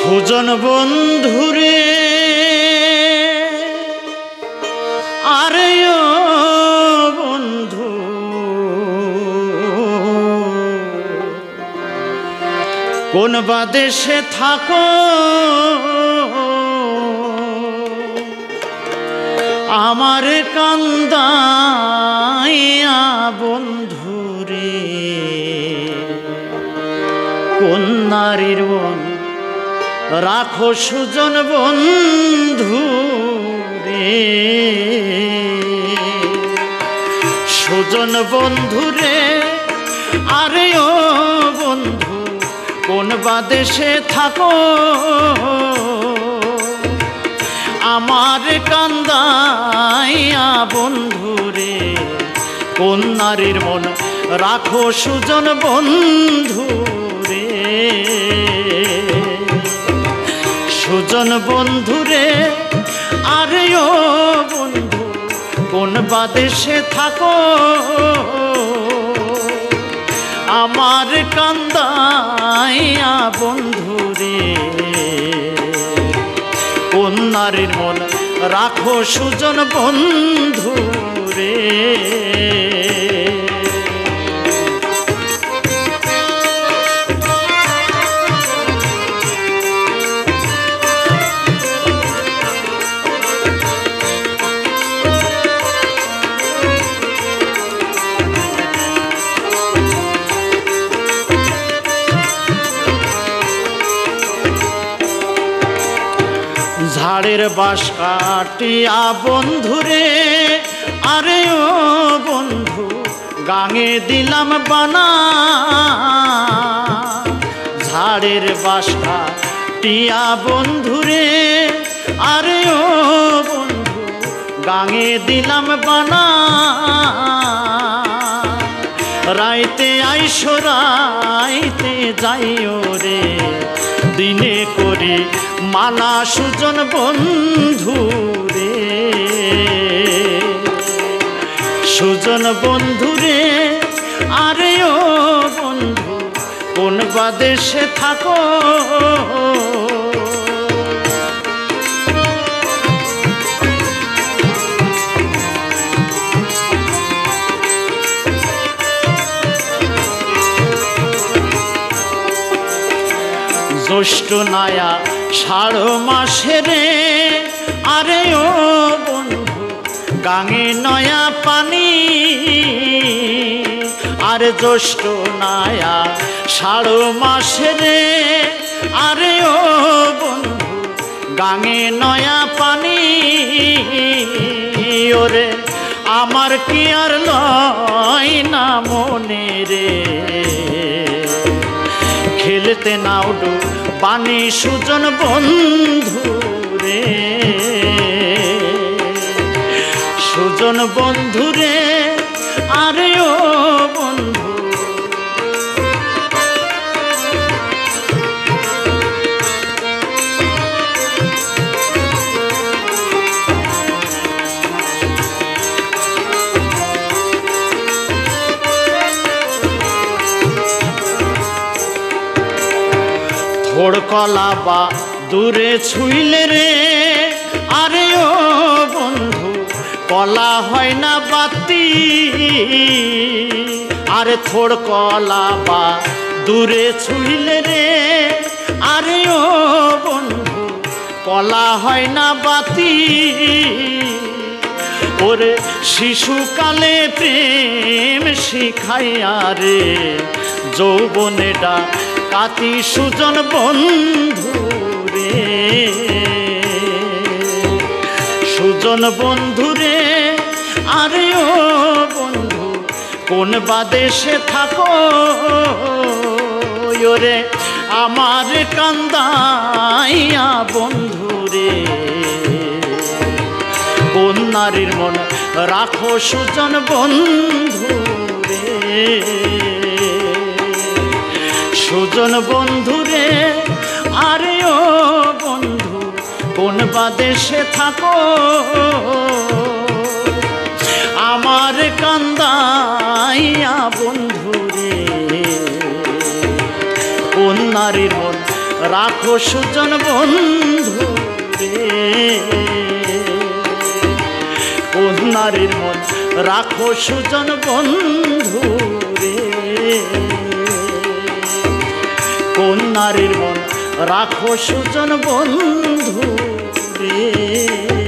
সুজন বন্ধুরে আরে ও বন্ধু কোন বা দেশে থাকো আমার কান্দাইয়া বন্ধুরে কোন নারীর মন রাখো সুজন বন্ধু রে সুজন বন্ধু রে আরে ও বন্ধু কোন বা দেশে থাকো আমার কান্দাইয়া বন্ধু রে কোন নারীর মন রাখো সুজন বন্ধু রে সুজন বন্ধু রে আরে ও বন্ধু কোন বা দেশে থাকো আমার কান্দাইয়া বন্ধু রে কোন নারীর মন রাখো সুজন বন্ধু রে ঝাড়ের বাঁশ কাটিয়া বন্ধুরে আরে ও বন্ধু গাঙে দিলাম বানা ঝাড়ের বাঁশ কাটিয়া বন্ধুরে আরে ও বন্ধু গাঙে দিলাম বানা রাইতে আইসো রাইতে যাইও রে দিনে করি মানা সুজন বন্ধু রে সুজন বন্ধু রে আরে ও বন্ধু কোন বা দেশে থাকো জ্যৈষ্ঠ নায়া ষাঢ় মাসে রে আরে ও বন্ধু গাঙে নয়া পানি আরে জ্যৈষ্ঠ নায়া ষাঢ় মাসে রে আরে ও বন্ধু গাঙে নয়া পানি ওরে আমার কি আর লয় না মনে রে খেলতে নাও ডু পানি সুজন বন্ধু রে সুজন বন্ধু রে আরে ও বন্ধু থোড় কলা বা দূরে ছুইলে রে আরে ও বন্ধু কলা হয় না বাতি আরে থোড় কলা বা দূরে ছুইলে রে আরে ও বন্ধু কলা হয় না বাতি ওরে শিশুকালে প্রেম শিখাইয়া রে যৌবনেটা কাতি সুজন বন্ধু রে সুজন বন্ধু রে আরে ও বন্ধু কোন বা দেশে থাকো ওরে আমার কান্দাইয়া বন্ধু রে কোন নারীর মন রাখো সুজন বন্ধু রে সুজন বন্ধু রে আরে ও বন্ধু কোন বা দেশে থাকো আমার কান্দাইয়া বন্ধু রে কোন নারীর মন রাখো সুজন বন্ধু রে, কোন নারীর মন রাখো সুজন বন্ধু রে, কোন নারীর মন রাখো সুজন বন্ধু রে।